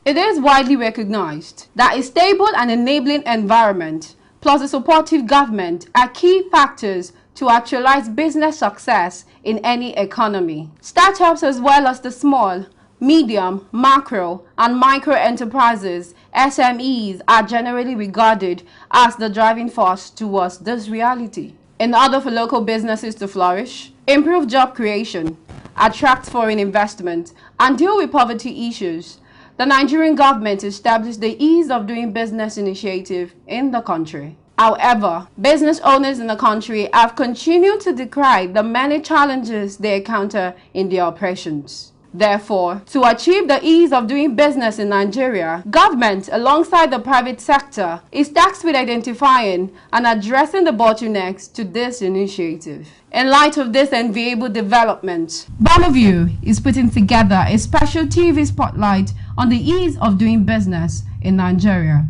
It is widely recognized that a stable and enabling environment plus a supportive government are key factors to actualize business success in any economy. Startups as well as the small, medium, macro, and micro enterprises, SMEs, are generally regarded as the driving force towards this reality. In order for local businesses to flourish, improve job creation, attract foreign investment, and deal with poverty issues, the Nigerian government established the Ease of Doing Business initiative in the country. However, business owners in the country have continued to decry the many challenges they encounter in their operations. Therefore, to achieve the ease of doing business in Nigeria, government, alongside the private sector, is tasked with identifying and addressing the bottlenecks to this initiative. In light of this enviable development, Bonaveiw is putting together a special TV spotlight on the ease of doing business in Nigeria.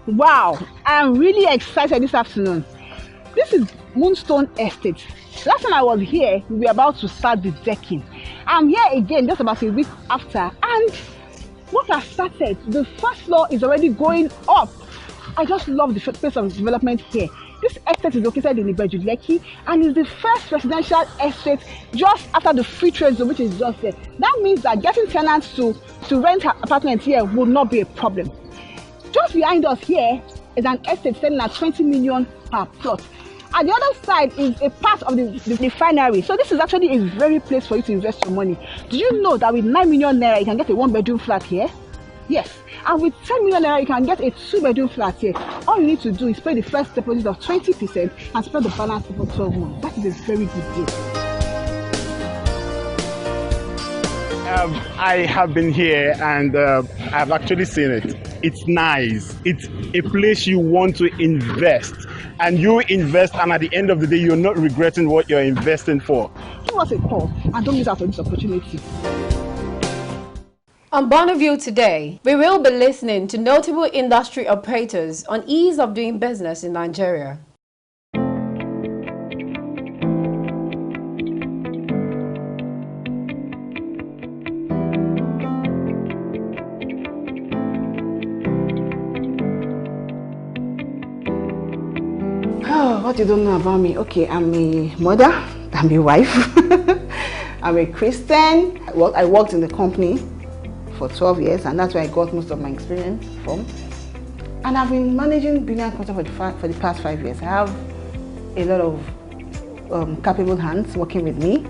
Wow, I'm really excited this afternoon. This is Moonstone Estate. Last time I was here, we were about to start the decking. I'm here again just about a week after, and what has started, the first floor is already going up. I just love the pace of development here. This estate is located in Ibeju-Lekki and is the first residential estate just after the free trade zone, which is just there. That means that getting tenants to rent apartments here will not be a problem. Just behind us here is an estate selling at 20 million per plot. At the other side is a part of the refinery. So this is actually a very place for you to invest your money. Do you know that with 9 million naira, you can get a 1-bedroom flat here? Yes. And with 10 million naira, you can get a 2-bedroom flat here. All you need to do is pay the first deposit of 20% and spread the balance over 12 months. That is a very good deal. I have been here and I've actually seen it. It's nice. It's a place you want to invest. And you invest, and at the end of the day, you're not regretting what you're investing for. Give us a call and don't miss out on this opportunity. On Bonaveiw today, we will be listening to notable industry operators on ease of doing business in Nigeria. Oh, what you don't know about me? Okay, I'm a mother, I'm a wife, I'm a Christian. I worked in the company for 12 years and that's where I got most of my experience from. And I've been managing Brilliant Concept for the past 5 years. I have a lot of capable hands working with me.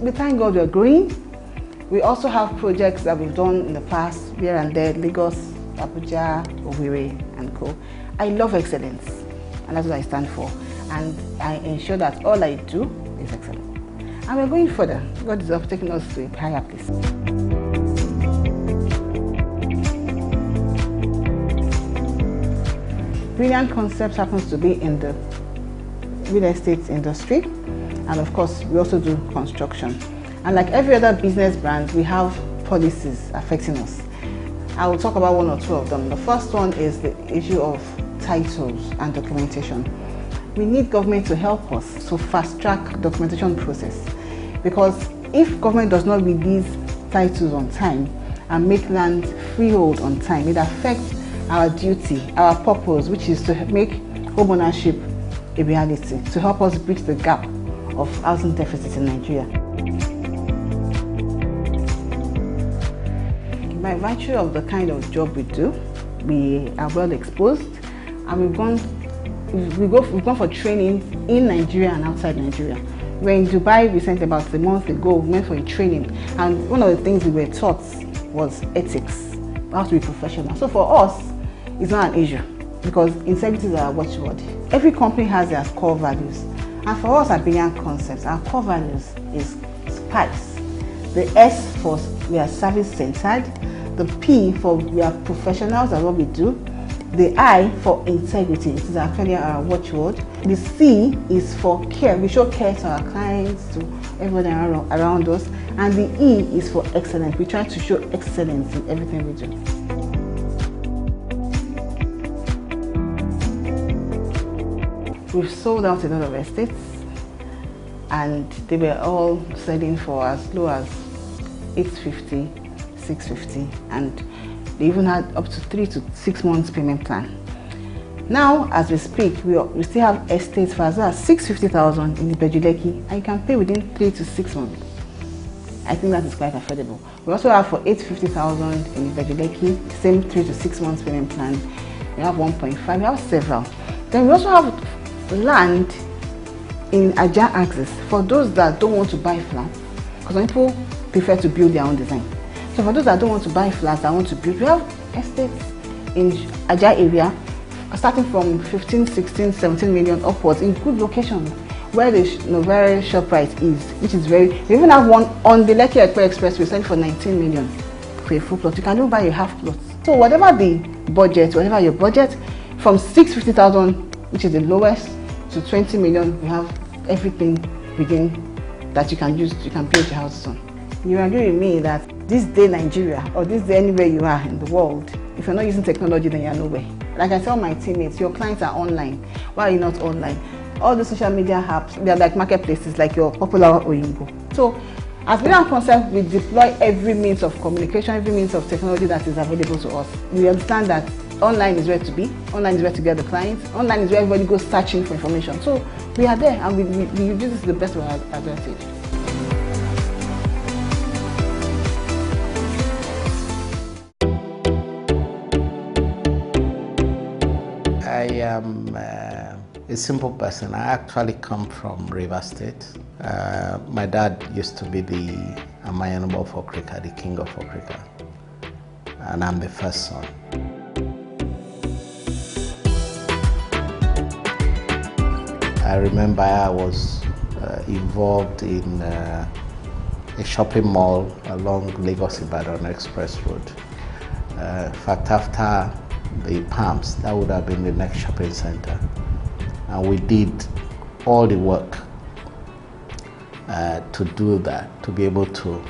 We thank God we're growing. We also have projects that we've done in the past, here and there, Lagos, Abuja, Owerri, and co. I love excellence, and that's what I stand for. And I ensure that all I do is excellent. And we're going further. God is taking us to a higher place. Brilliant Concepts happens to be in the real estate industry, and of course we also do construction. And like every other business brand, we have policies affecting us. I will talk about one or two of them. The first one is the issue of titles and documentation. We need government to help us to fast-track documentation process, because if government does not release titles on time and make land freehold on time, it affects our duty, our purpose, which is to make home ownership a reality, to help us bridge the gap of housing deficit in Nigeria. By virtue of the kind of job we do, we are well exposed, and we've gone for training in Nigeria and outside Nigeria. We were in Dubai recently, about a month ago. We went for a training, and one of the things we were taught was ethics. We have to be professional. So for us, it's not an issue, because integrity is our watchword. Every company has their core values, and for us at Brilliant Concepts, our core values is SPICE. The S for we are service-centered, the P for we are professionals at what we do, the I for integrity, it is actually our watchword. The C is for care. We show care to our clients, to everyone around us. And the E is for excellence. We try to show excellence in everything we do. We've sold out a lot of estates, and they were all selling for as low as 850, 650, and they even had up to 3 to 6 months payment plan. Now, as we speak, we still have estates for as low as 650,000 in the Bejuleki, and you can pay within 3 to 6 months. I think that is quite affordable. We also have for 850,000 in the Bejuleki, same 3 to 6 months payment plan. We have 1.5. We have several. Then we also have land in Aja axis for those that don't want to buy flats, because some people prefer to build their own design. So for those that don't want to buy flats, that want to build, we have estates in Aja area starting from 15, 16, 17 million upwards in good locations where the very ShopRite is, which is very. We even have one on the Lekki Ekpe Expressway selling for 19 million for a full plot. You can even buy a half plot. So whatever the budget, whatever your budget, from 650,000, which is the lowest, to 20 million, we have everything within that you can use, you can build your houses on. You agree with me that this day Nigeria, or this day anywhere you are in the world, if you're not using technology, then you're nowhere. Like I tell my teammates, your clients are online. Why are you not online? All the social media apps, they're like marketplaces, like your popular Oyinbo. So as Brilliant Concept, we deploy every means of communication, every means of technology that is available to us. We understand that online is where to be, online is where to get the clients, online is where everybody goes searching for information. So we are there, and we use this to the best of our advantage. I am a simple person. I actually come from River State. My dad used to be the Amayanabo of Okrika, the king of Okrika, and I'm the first son. I remember I was involved in a shopping mall along Lagos-Ibadan Express Road. In fact, after the Palms, that would have been the next shopping center. And we did all the work to do that, to be able to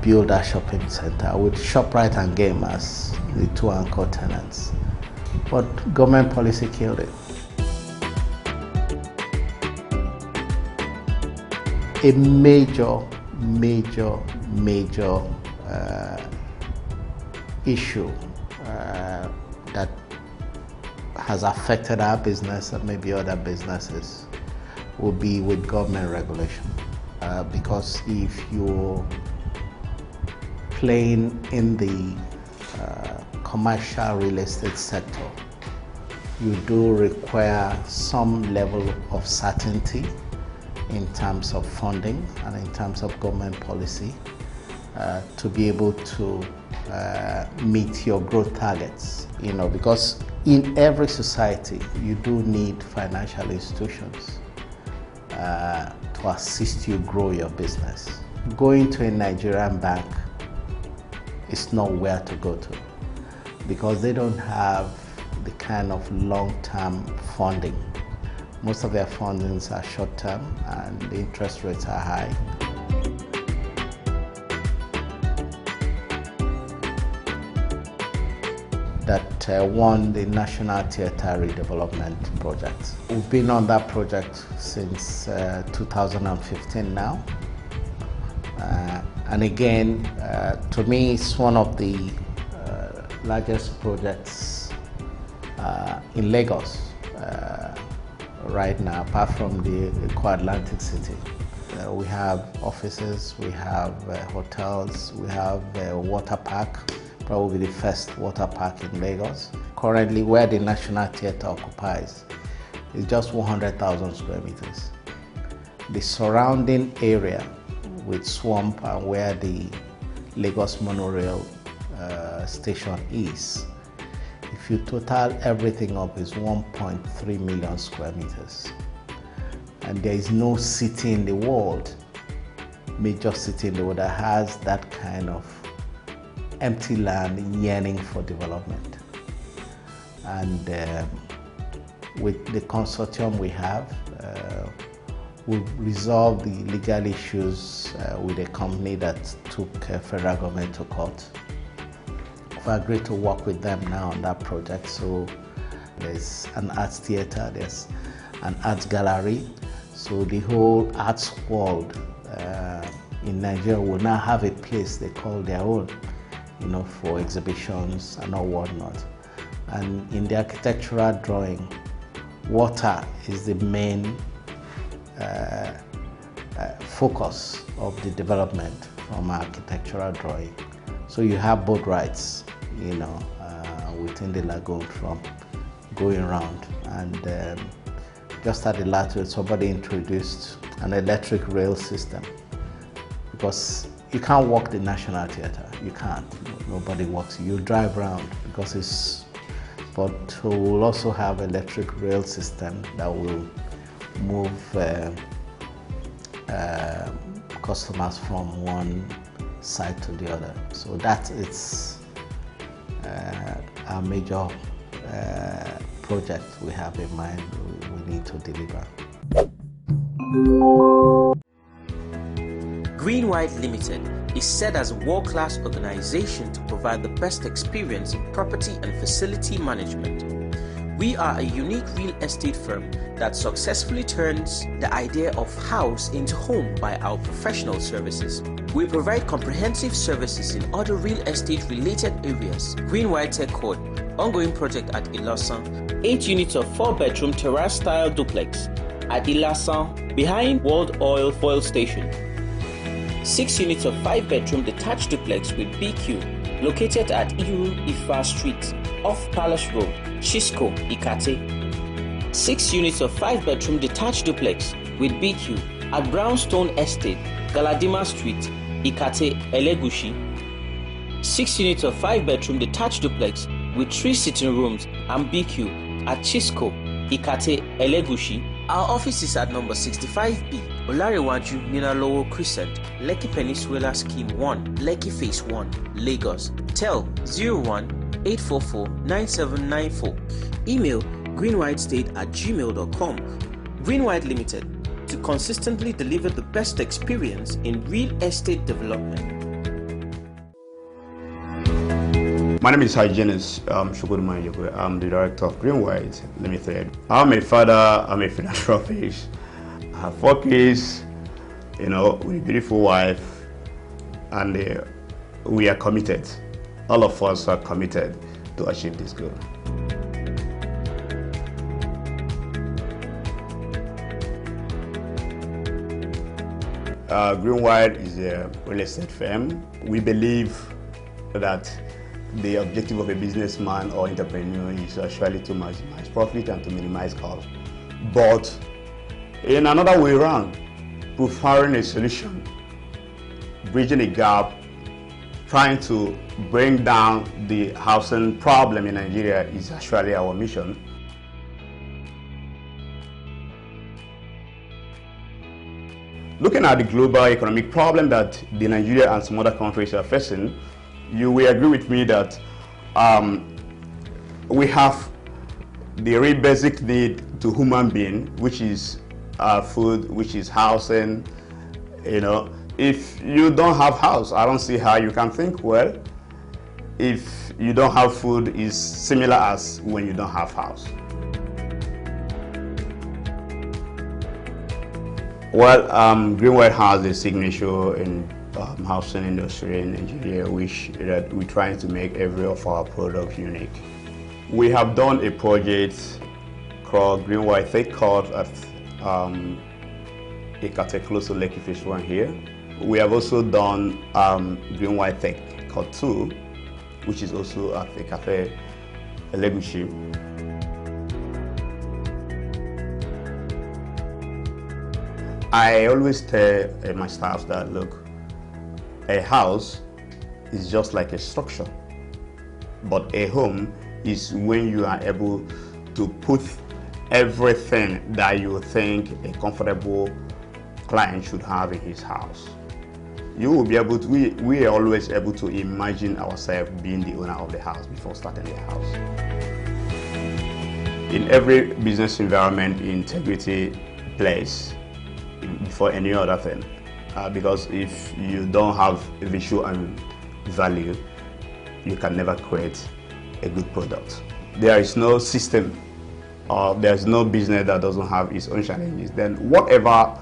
build that shopping center with ShopRite and Game as the two anchor tenants. But government policy killed it. A major issue that has affected our business and maybe other businesses will be with government regulation. Because if you're playing in the commercial real estate sector, you do require some level of certainty in terms of funding and in terms of government policy to be able to meet your growth targets. You know, because in every society you do need financial institutions to assist you grow your business. Going to a Nigerian bank is not where to go to, because they don't have the kind of long-term funding. Most of their fundings are short-term and the interest rates are high. That won the National Theatre Redevelopment Project. We've been on that project since 2015 now. And again, to me, it's one of the largest projects in Lagos right now, apart from the Eko Atlantic City. We have offices, we have hotels, we have a water park, probably the first water park in Lagos. Currently, where the National Theatre occupies is just 100,000 square meters. The surrounding area with swamp and where the Lagos monorail station is, if you total everything up, is 1.3 million square meters. And there is no city in the world, major city in the world, that has that kind of empty land yearning for development. And with the consortium we have, we've resolved the legal issues with a company that took federal government to court. We've agreed to work with them now on that project. So There's an arts theater, there's an arts gallery. So the whole arts world in Nigeria will now have a place they call their own, for exhibitions and all whatnot. And in the architectural drawing, water is the main focus of the development from architectural drawing. So you have boat rides, within the lagoon from going around. And just at the last week, somebody introduced an electric rail system, because you can't walk the National Theatre. You can't. Nobody walks. You drive around because it's. But we'll also have electric rail system that will move customers from one side to the other. So that is our major project we have in mind we need to deliver. Green White Limited is set as a world-class organization to provide the best experience in property and facility management. We are a unique real estate firm that successfully turns the idea of house into home by our professional services. We provide comprehensive services in other real estate related areas. Green White Tech Court, ongoing project at Ilasan, 8 units of 4-bedroom terrace style duplex at Ilasan behind World Oil Fuel Station. 6 units of 5-bedroom detached duplex with BQ located at Iru Ifa Street off Palace Road, Chisco, Ikate. 6 units of 5-bedroom detached duplex with BQ at Brownstone Estate, Galadima Street, Ikate, Elegushi. 6 units of 5-bedroom detached duplex with 3 sitting rooms and BQ at Chisco, Ikate, Elegushi. Our office is at number 65B, Olarewaju Ninalowo Crescent, Lekki Peninsula Scheme 1, Lekki Phase 1, Lagos. Tel 01-844-9794. Email greenwhitestate@gmail.com. Green White Limited, to consistently deliver the best experience in real estate development. My name is Hygienist Shukurumayekwe. I'm the director of Green White Limited. I'm a father, I'm a philanthropist. I have 4 kids, with a beautiful wife, and we are committed. All of us are committed to achieve this goal. Green White is a real estate firm. We believe that the objective of a businessman or entrepreneur is actually to maximize profit and to minimize cost. But in another way around, preferring a solution, bridging a gap, trying to bring down the housing problem in Nigeria is actually our mission. Looking at the global economic problem that the Nigeria and some other countries are facing, you will agree with me that we have the real basic need to human being, which is food, which is housing. If you don't have house, I don't see how you can think well. If you don't have food, is similar as when you don't have house. Well, Green White has a signature in housing industry in Nigeria, which that we're trying to make every of our products unique. We have done a project called Green White Tech Court at Ikate close to Lekki Phase 1 here. We have also done Green White Tech Court 2, which is also at Ikate Elegushi. I always tell my staff that, look, a house is just like a structure, but a home is when you are able to put everything that you think a comfortable client should have in his house. You will be able to, we are always able to imagine ourselves being the owner of the house before starting the house. In every business environment, integrity plays before any other thing. Because if you don't have a visual and value, you can never create a good product. there is no system or there's no business that doesn't have its own challenges, then whatever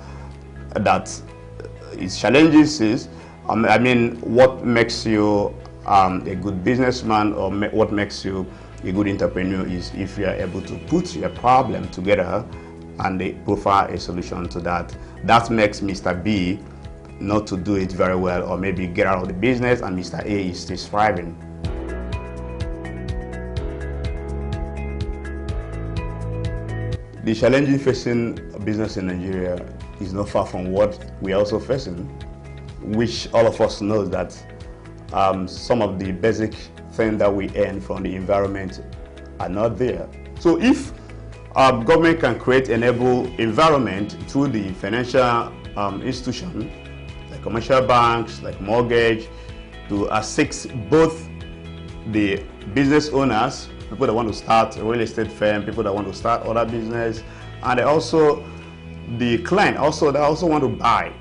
that its challenges is, I mean, what makes you a good businessman or what makes you a good entrepreneur is if you are able to put your problem together and they provide a solution to that. That makes Mr. B not to do it very well or maybe get out of the business, and Mr. A is still thriving. The challenges facing business in Nigeria is not far from what we are also facing, which all of us know that some of the basic things that we earn from the environment are not there. So if government can create an enable environment through the financial institution, like commercial banks, like mortgage, to assist both the business owners, people that want to start a real estate firm, people that want to start other business, and also the client that also want to buy.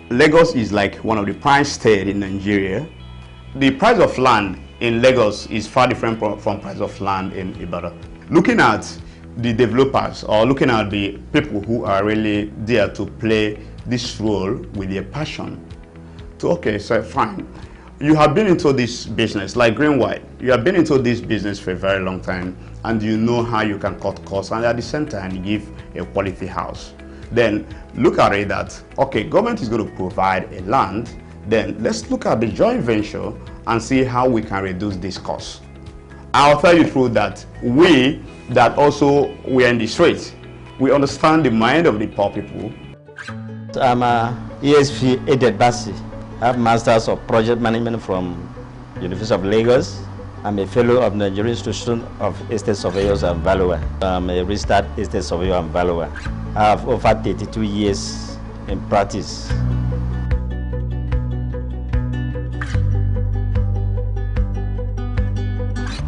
Lagos is like one of the prime states in Nigeria. The price of land in Lagos is far different from price of land in Ibadan. Looking at the developers or looking at the people who are really there to play this role with their passion. So okay, so fine. You have been into this business, like Green White. You have been into this business for a very long time, and you know how you can cut costs and at the same time give a quality house. Then look at it that, okay, government is going to provide a land, then let's look at the joint venture and see how we can reduce this cost. I'll tell you through that we that also we are in the streets, we understand the mind of the poor people. I'm a ESP aided Basi. I have Masters of Project Management from University of Lagos. I'm a fellow of the Nigerian Institution of Estate Surveyors and Valuer. I'm a registered estate surveyor and valuer. I have over 32 years in practice.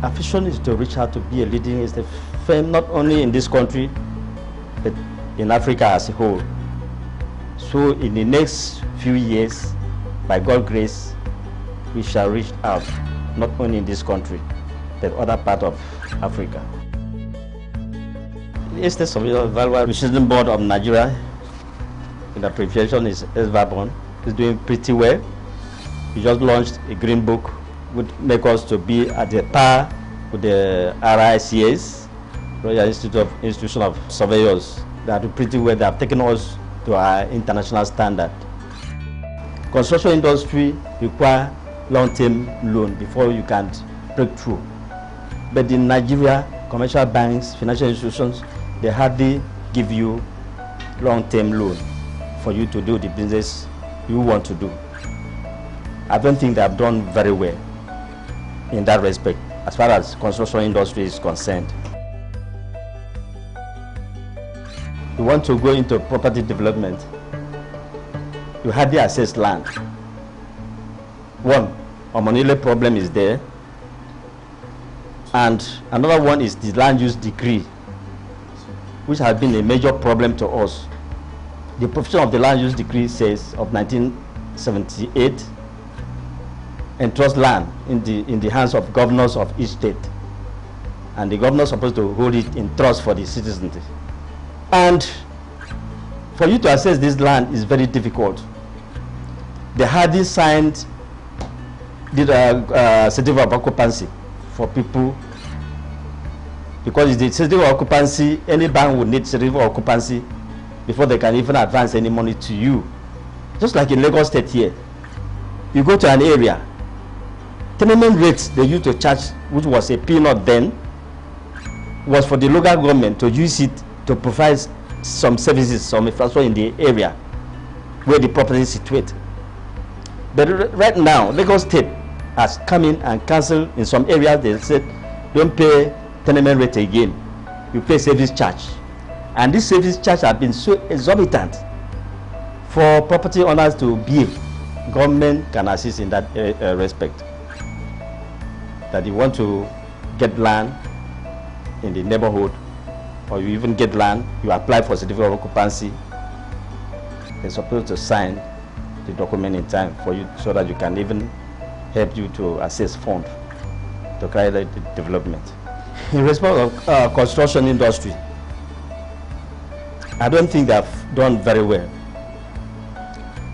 Our vision is to reach out to be a leading estate firm, not only in this country, but in Africa as a whole. So in the next few years, by God's grace, we shall reach out, not only in this country, but other parts of Africa. The Estate Surveyor Valuer Research Board of Nigeria, in abbreviation is SVABON, is doing pretty well. We just launched a green book which make us to be at the par with the RICS, Royal Institution of Surveyors. They are doing pretty well. They have taken us to our international standard. Construction industry require long-term loan before you can break through. But in Nigeria, commercial banks, financial institutions, they hardly give you long-term loan for you to do the business you want to do. I don't think they have done very well in that respect as far as construction industry is concerned. You want to go into property development, you hardly access land. One, a money problem is there, and another one is the land use decree, which has been a major problem to us. The provision of the land use decree says of 1978 entrusts land in the hands of governors of each state, and the governor is supposed to hold it in trust for the citizens. And for you to access this land is very difficult. They hardly signed the certificate of occupancy for people, because it's the certificate of occupancy. Any bank would need certificate of occupancy before they can even advance any money to you. Just like in Lagos State here, you go to an area, tenement rates they used to charge, which was a peanut then, was for the local government to use it to provide some services, some infrastructure in the area where the property is situated. But right now, Lagos State has come in and cancelled in some areas. They said, don't pay tenement rate again, you pay service charge. And this service charge has been so exorbitant for property owners to be. Government can assist in that respect. That you want to get land in the neighborhood, or you even get land, you apply for certificate of occupancy, they're supposed to sign the document in time for you so that you can even help you to access funds to carry the development. In respect of construction industry, I don't think they've done very well.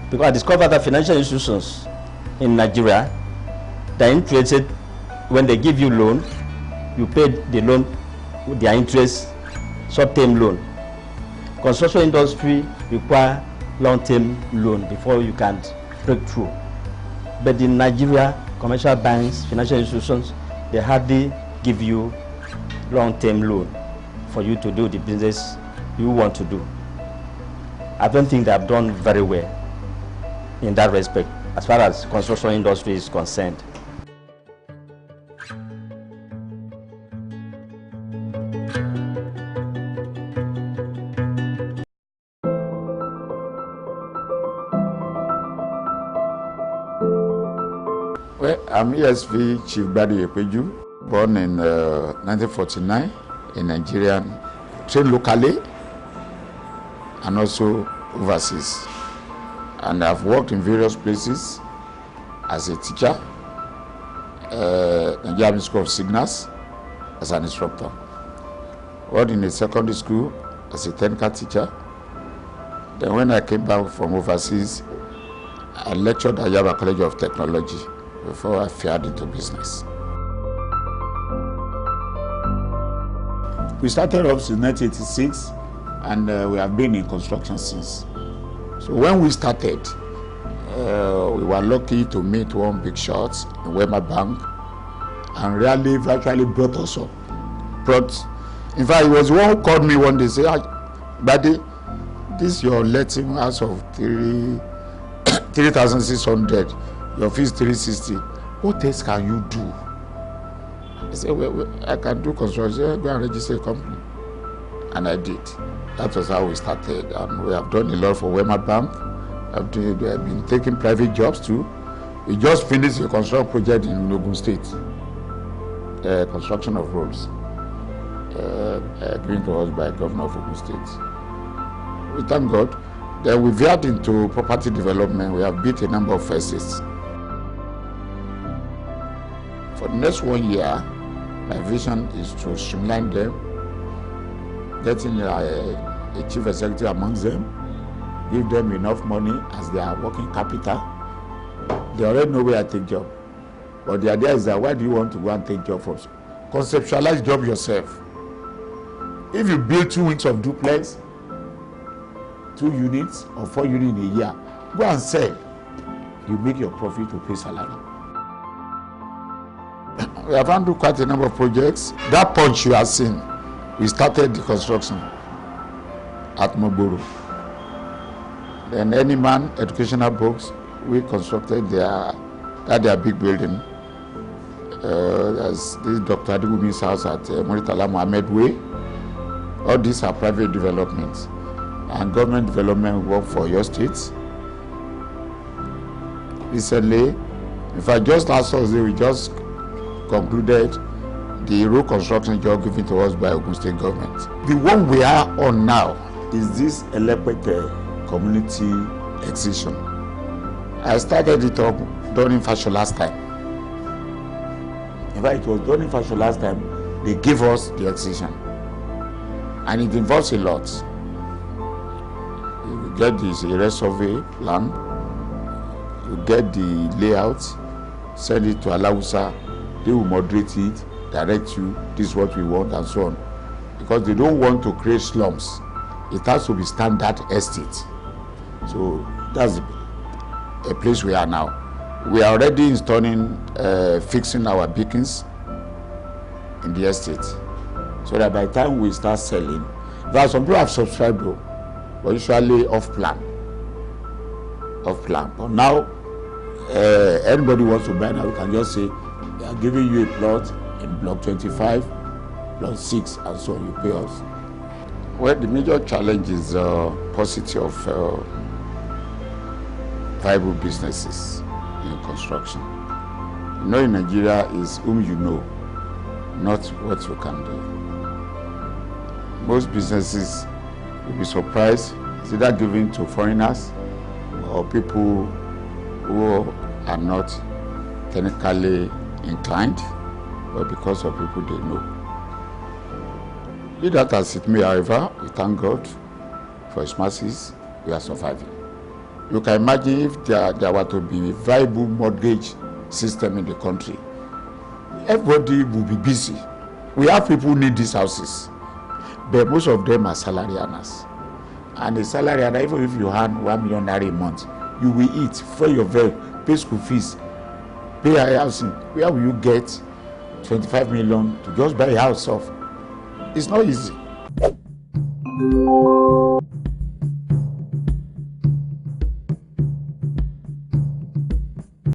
Because I discovered that financial institutions in Nigeria, they're interested when they give you loan, you pay the loan with their interest, short-term loan. Construction industry require long-term loan before you can break through. But in Nigeria, commercial banks, financial institutions, they hardly give you long-term loan for you to do the business you want to do. I don't think they have done very well in that respect as far as construction industry is concerned. Well, I'm ESV Chief Badi Epeju, born in 1949 in Nigeria, trained locally and also overseas. And I've worked in various places as a teacher, Nigerian School of Signals, as an instructor. Worked in a secondary school as a technical teacher. Then when I came back from overseas, I lectured at Yaba College of Technology before I fared into business. We started off since 1986 and we have been in construction since. So when we started, we were lucky to meet one big shot in Wema Bank and really virtually brought us up. In fact, it was one who called me one day and said, Buddy, this your letting house of 3,600, your fees 360. What else can you do? I said, well, I can do construction. Go and register a company. And I did. That was how we started. And we have done a lot for Wema Bank. We have been taking private jobs too. We just finished a construction project in Ogun State. Construction of roads. Agreed to us by Governor of Ogun State. We thank God. Then we veered into property development. We have built a number of estates. For the next 1 year, my vision is to streamline them, getting a chief executive amongst them, give them enough money as they are working capital. They already know where I take job. But the idea is that why do you want to go and take job from? Conceptualize job yourself. If you build 2 weeks of duplex, 2 units or 4 units in a year, go and sell. You make your profit to pay salary. We have handled quite a number of projects. That punch you have seen, we started the construction at Moboro. Then Any Man Educational Books, we constructed their big building. There's this Dr. Adigumi's house at Muritala Mohammed Way. All these are private developments. And government development work for your states. Recently, in fact, just last Thursday, we just concluded the road construction job given to us by Ogun State government. The one we are on now is this Elepete community exhibition. I started it up during fashion last time. In fact, it was during fashion last time they gave us the exhibition. And it involves a lot. You get this area survey plan, you get the layout, send it to Alausa, they will moderate it, direct you, this is what we want and so on. Because they don't want to create slums. It has to be standard estate. So that's a place we are now. We are already installing, fixing our beacons in the estate. So that by the time we start selling, there are some people have subscribed though, but usually off plan. But now, anybody wants to buy now, we can just say, we are giving you a plot in block 25, block 6, and so on, you pay us. Well, the major challenge is paucity of viable businesses in construction. You know, in Nigeria is whom you know, not what you can do. Most businesses will be surprised, it's either given to foreigners or people who are not technically inclined, but because of people they know. Be that as it may, however, we thank God for His mercies, we are surviving. You can imagine if there were to be a viable mortgage system in the country, everybody will be busy. We have people who need these houses, but most of them are salary earners. And a salary earner, even if you earn 1 million naira a month, you will eat, fuel your vehicle, pay school fees, pay a housing. Where will you get 25 million to just buy a house off? It's not easy.